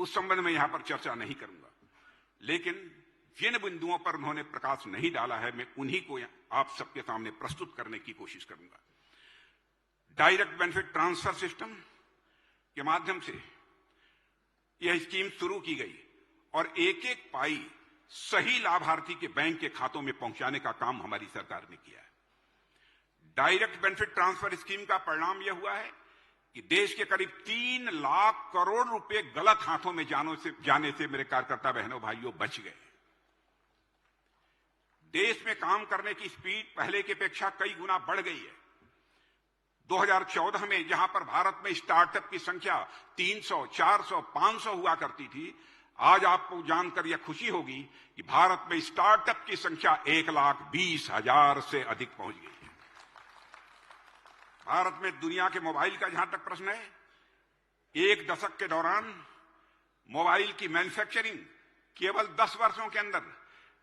उस संबंध में यहां पर चर्चा नहीं करूंगा, लेकिन जिन बिंदुओं पर उन्होंने प्रकाश नहीं डाला है मैं उन्हीं को आप सबके सामने प्रस्तुत करने की कोशिश करूंगा। डायरेक्ट बेनिफिट ट्रांसफर सिस्टम के माध्यम से यह स्कीम शुरू की गई और एक एक पाई सही लाभार्थी के बैंक के खातों में पहुंचाने का काम हमारी सरकार ने किया है। डायरेक्ट बेनिफिट ट्रांसफर स्कीम का परिणाम यह हुआ है कि देश के करीब 3 लाख करोड़ रुपए गलत हाथों में जाने से मेरे कार्यकर्ता बहनों भाइयों बच गए। देश में काम करने की स्पीड पहले की अपेक्षा कई गुना बढ़ गई है। 2014 में जहां पर भारत में स्टार्टअप की संख्या 300, 400, 500 हुआ करती थी, आज आपको जानकर यह खुशी होगी कि भारत में स्टार्टअप की संख्या 1,20,000 से अधिक पहुंच गई है। भारत में दुनिया के मोबाइल का जहां तक प्रश्न है, एक दशक के दौरान मोबाइल की मैन्युफैक्चरिंग केवल 10 वर्षों के अंदर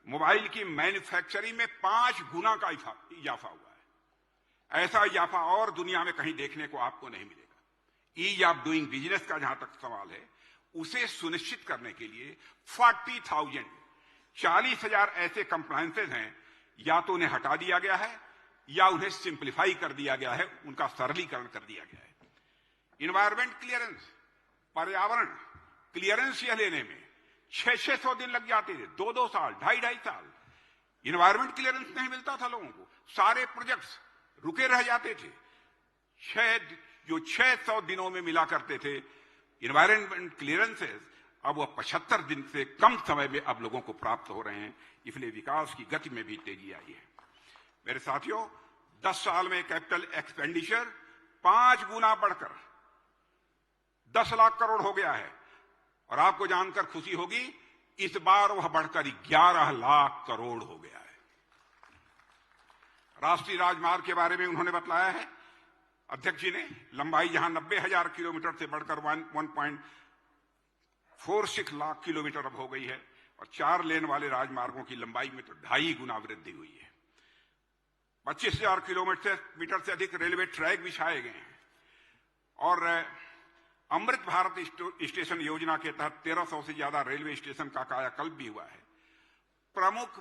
मोबाइल की मैन्युफैक्चरिंग में 5 गुना का इजाफा हुआ है। ऐसा इजाफा और दुनिया में कहीं देखने को आपको नहीं मिलेगा। ईज ऑफ डूइंग बिजनेस का जहां तक सवाल है, उसे सुनिश्चित करने के लिए 40,000 ऐसे कंप्लायंसेज हैं, या तो उन्हें हटा दिया गया है या उन्हें सिंप्लीफाई कर दिया गया है, उनका सरलीकरण कर दिया गया है। इन्वायरमेंट क्लियरेंस, पर्यावरण क्लियरेंस यह लेने में 600 दिन लग जाते थे, 2-2 साल, 2.5 साल। इन्वायरमेंट क्लियरेंस नहीं मिलता था लोगों को, सारे प्रोजेक्ट्स रुके रह जाते थे। 600 दिनों में मिला करते थे इन्वायरमेंट क्लियरेंसेस, अब वह 75 दिन से कम समय में अब लोगों को प्राप्त हो रहे हैं। इसलिए विकास की गति में भी तेजी आई है। मेरे साथियों, 10 साल में कैपिटल एक्सपेंडिचर 5 गुना बढ़कर 10 लाख करोड़ हो गया है, और आपको जानकर खुशी होगी इस बार वह बढ़कर 11 लाख करोड़ हो गया है। राष्ट्रीय राजमार्ग के बारे में उन्होंने बतलाया है, अध्यक्ष जी ने, लंबाई जहां 90,000 किलोमीटर से बढ़कर 1.46 लाख किलोमीटर अब हो गई है, और 4 लेन वाले राजमार्गों की लंबाई में तो 2.5 गुना वृद्धि हुई है। 25,000 किलोमीटर से अधिक रेलवे ट्रैक बिछाए गए हैं, और अमृत भारत स्टेशन योजना के तहत 1300 से ज्यादा रेलवे स्टेशन का कायाकल्प भी हुआ है। प्रमुख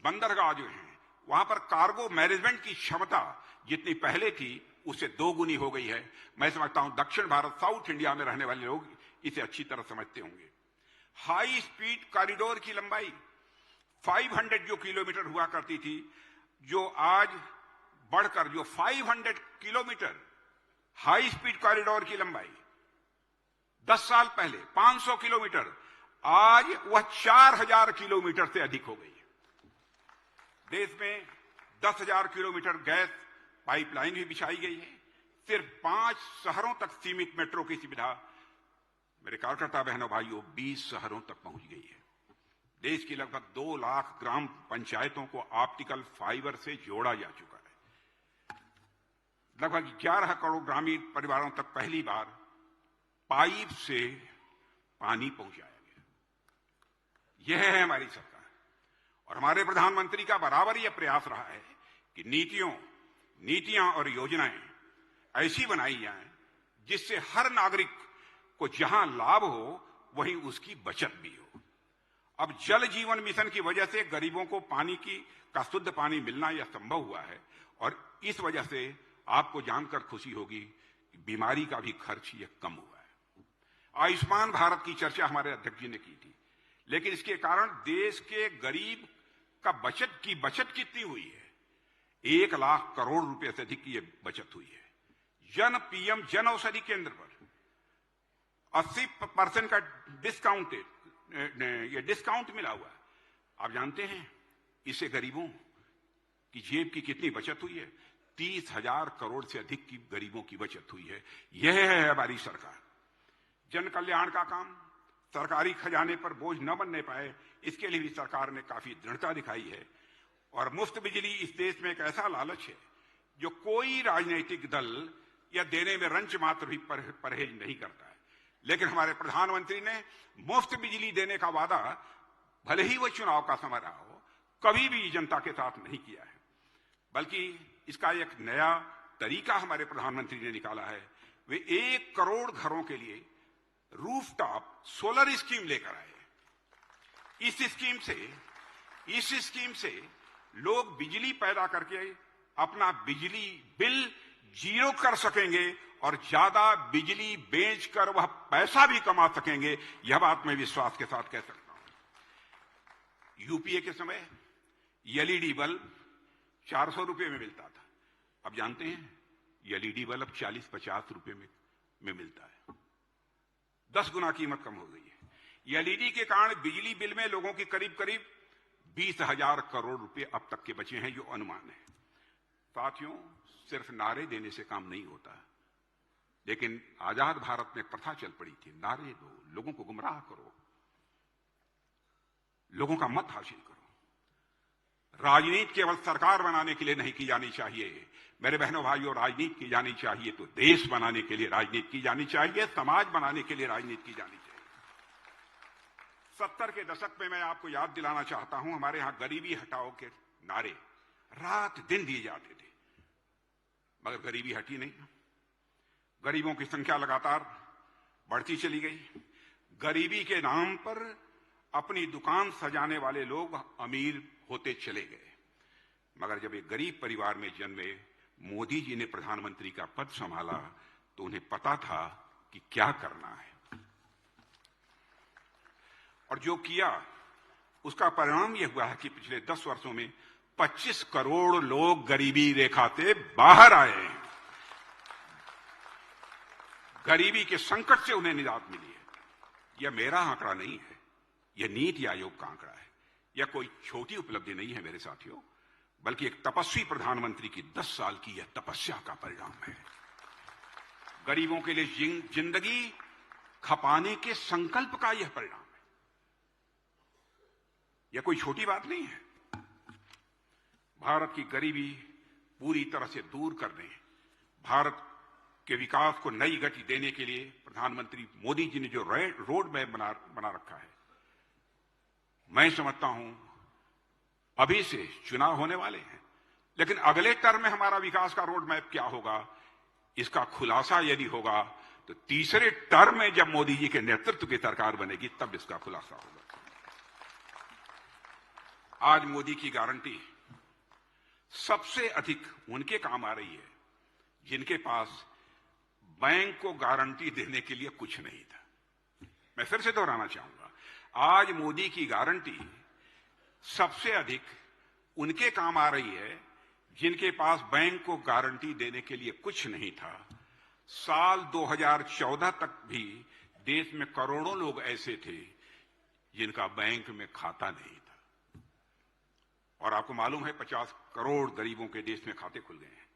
बंदरगाह जो हैं, वहां पर कार्गो मैनेजमेंट की क्षमता जितनी पहले थी उससे 2 गुनी हो गई है। मैं समझता हूं दक्षिण भारत, साउथ इंडिया में रहने वाले लोग इसे अच्छी तरह समझते होंगे। हाई स्पीड कॉरिडोर की लंबाई 500 जो किलोमीटर हुआ करती थी, जो आज बढ़कर जो 500 किलोमीटर हाई स्पीड कॉरिडोर की लंबाई 10 साल पहले 500 किलोमीटर, आज वह 4,000 किलोमीटर से अधिक हो गई है। देश में 10,000 किलोमीटर गैस पाइपलाइन भी बिछाई गई है। सिर्फ 5 शहरों तक सीमित मेट्रो की सुविधा, मेरे कार्यकर्ता बहनों भाइयों, 20 शहरों तक पहुंच गई है। देश की लगभग 2 लाख ग्राम पंचायतों को ऑप्टिकल फाइबर से जोड़ा जा चुका है। लगभग 11 करोड़ ग्रामीण परिवारों तक पहली बार पाइप से पानी पहुंचाया गया। यह है हमारी सरकार, और हमारे प्रधानमंत्री का बराबर यह प्रयास रहा है कि नीतियां और योजनाएं ऐसी बनाई जाएं जिससे हर नागरिक को जहां लाभ हो वहीं उसकी बचत भी हो। अब जल जीवन मिशन की वजह से गरीबों को पानी का शुद्ध पानी मिलना यह संभव हुआ है, और इस वजह से आपको जानकर खुशी होगी कि बीमारी का भी खर्च यह कम हुआ है। आयुष्मान भारत की चर्चा हमारे अध्यक्ष जी ने की थी, लेकिन इसके कारण देश के गरीब का बचत कितनी हुई है? 1 लाख करोड़ रुपए से अधिक की बचत हुई है। पीएम जन औषधि केंद्र पर 80% का डिस्काउंट मिला हुआ है। आप जानते हैं इससे गरीबों की जेब की कितनी बचत हुई है? 30,000 करोड़ से अधिक की गरीबों की बचत हुई है। यह है हमारी सरकार। जन कल्याण का काम सरकारी खजाने पर बोझ न बनने पाए, इसके लिए भी सरकार ने काफी दृढ़ता दिखाई है। और मुफ्त बिजली इस देश में एक ऐसा लालच है जो कोई राजनीतिक दल या देने में रंच मात्र भी परहेज नहीं करता है। लेकिन हमारे प्रधानमंत्री ने मुफ्त बिजली देने का वादा, भले ही वह चुनाव का समय रहा हो, कभी भी जनता के साथ नहीं किया है, बल्कि इसका एक नया तरीका हमारे प्रधानमंत्री ने निकाला है। वे 1 करोड़ घरों के लिए रूफटॉप सोलर स्कीम लेकर आए। इस स्कीम से लोग बिजली पैदा करके अपना बिजली बिल जीरो कर सकेंगे और ज्यादा बिजली बेचकर वह पैसा भी कमा सकेंगे। यह बात मैं विश्वास के साथ कह सकता हूं। यूपीए के समय एलईडी बल्ब 400 रुपए में मिलता था। अब जानते हैं एलईडी बल्ब 40-50 रुपए में मिलता है। 10 गुना कीमत कम हो गई है। एलईडी के कारण बिजली बिल में लोगों की करीब 20,000 करोड़ रुपए अब तक के बचे हैं, जो अनुमान है। साथियों, सिर्फ नारे देने से काम नहीं होता, लेकिन आजाद भारत में प्रथा चल पड़ी थी, नारे दो, लोगों को गुमराह करो, लोगों का मत हासिल करो। राजनीति केवल सरकार बनाने के लिए नहीं की जानी चाहिए मेरे बहनों भाइयों, राजनीति की जानी चाहिए तो देश बनाने के लिए राजनीति की जानी चाहिए, समाज बनाने के लिए राजनीति की जानी चाहिए। 70 के दशक में मैं आपको याद दिलाना चाहता हूं, हमारे यहां गरीबी हटाओ के नारे रात दिन दिए जाते थे, मगर गरीबी हटी नहीं। गरीबों की संख्या लगातार बढ़ती चली गई। गरीबी के नाम पर अपनी दुकान सजाने वाले लोग अमीर होते चले गए। मगर जब एक गरीब परिवार में जन्मे मोदी जी ने प्रधानमंत्री का पद संभाला तो उन्हें पता था कि क्या करना है, और जो किया उसका परिणाम यह हुआ है कि पिछले 10 वर्षों में 25 करोड़ लोग गरीबी रेखा से बाहर आए हैं। गरीबी के संकट से उन्हें निजात मिली है। यह मेरा आंकड़ा नहीं है, यह नीति आयोग का आंकड़ा है। यह कोई छोटी उपलब्धि नहीं है मेरे साथियों, बल्कि एक तपस्वी प्रधानमंत्री की 10 साल की यह तपस्या का परिणाम है। गरीबों के लिए जिंदगी खपाने के संकल्प का यह परिणाम है। यह कोई छोटी बात नहीं है। भारत की गरीबी पूरी तरह से दूर करने, भारत के विकास को नई गति देने के लिए प्रधानमंत्री मोदी जी ने जो रोड मैप बना रखा है, मैं समझता हूं अभी से चुनाव होने वाले हैं, लेकिन अगले टर्म में हमारा विकास का रोड मैप क्या होगा, इसका खुलासा यदि होगा तो तीसरे टर्म में जब मोदी जी के नेतृत्व की सरकार बनेगी तब इसका खुलासा होगा। आज मोदी की गारंटी सबसे अधिक उनके काम आ रही है जिनके पास बैंक को गारंटी देने के लिए कुछ नहीं था। मैं फिर से दोहराना चाहूंगा, आज मोदी की गारंटी सबसे अधिक उनके काम आ रही है जिनके पास बैंक को गारंटी देने के लिए कुछ नहीं था। साल 2014 तक भी देश में करोड़ों लोग ऐसे थे जिनका बैंक में खाता नहीं था, और आपको मालूम है 50 करोड़ गरीबों के देश में खाते खुल गए हैं।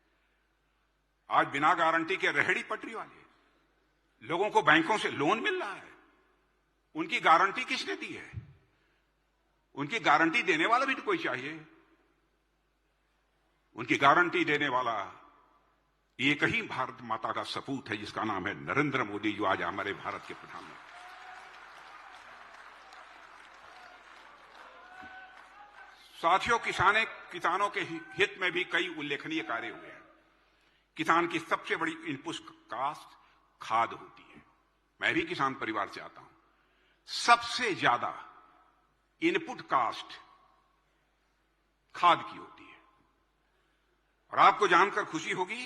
आज बिना गारंटी के रेहड़ी पटरी वाले लोगों को बैंकों से लोन मिल रहा है। उनकी गारंटी किसने दी है? उनकी गारंटी देने वाला भी तो कोई चाहिए। उनकी गारंटी देने वाला एक ही भारत माता का सपूत है जिसका नाम है नरेंद्र मोदी, जो आज हमारे भारत के प्रधानमंत्री। साथियों, किसानों के हित में भी कई उल्लेखनीय कार्य हुए हैं। किसान की सबसे बड़ी इनपुट कास्ट खाद होती है। मैं भी किसान परिवार से आता हूं। सबसे ज्यादा इनपुट कास्ट खाद की होती है, और आपको जानकर खुशी होगी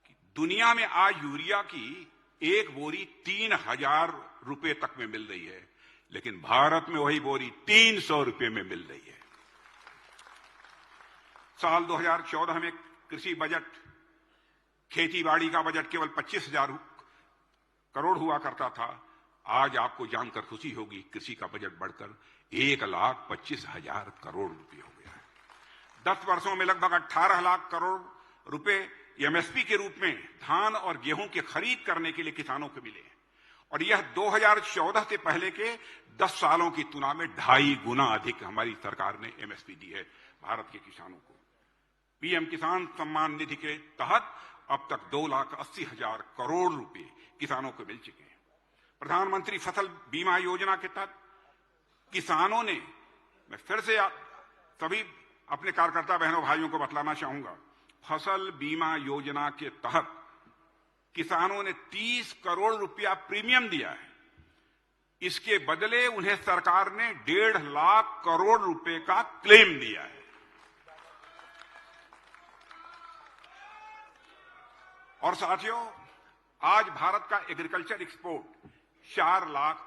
कि दुनिया में आज यूरिया की एक बोरी 3,000 रुपए तक में मिल रही है, लेकिन भारत में वही बोरी 300 रुपए में मिल रही है। साल 2014 में कृषि बजट, खेती बाड़ी का बजट केवल 25,000 करोड़ हुआ करता था। आज आपको जानकर खुशी होगी, कृषि का बजट बढ़कर 1,25,000 करोड़ रुपए हो गया है। 10 वर्षों में लगभग 18 लाख करोड़ रुपए एमएसपी के रूप में धान और गेहूं की खरीद करने के लिए किसानों को मिले हैं, और यह 2014 से पहले के 10 सालों की तुलना में 2.5 गुना अधिक हमारी सरकार ने एमएसपी दी है भारत के किसानों को। पीएम किसान सम्मान निधि के तहत अब तक 2,80,000 करोड़ रुपए किसानों को मिल चुके हैं। प्रधानमंत्री फसल बीमा योजना के तहत किसानों ने, मैं फिर से सभी अपने कार्यकर्ता बहनों भाइयों को बतलाना चाहूंगा, फसल बीमा योजना के तहत किसानों ने 30 करोड़ रुपया प्रीमियम दिया है। इसके बदले उन्हें सरकार ने 1.5 लाख करोड़ रुपए का क्लेम दिया है। और साथियों, आज भारत का एग्रीकल्चर एक्सपोर्ट 4 लाख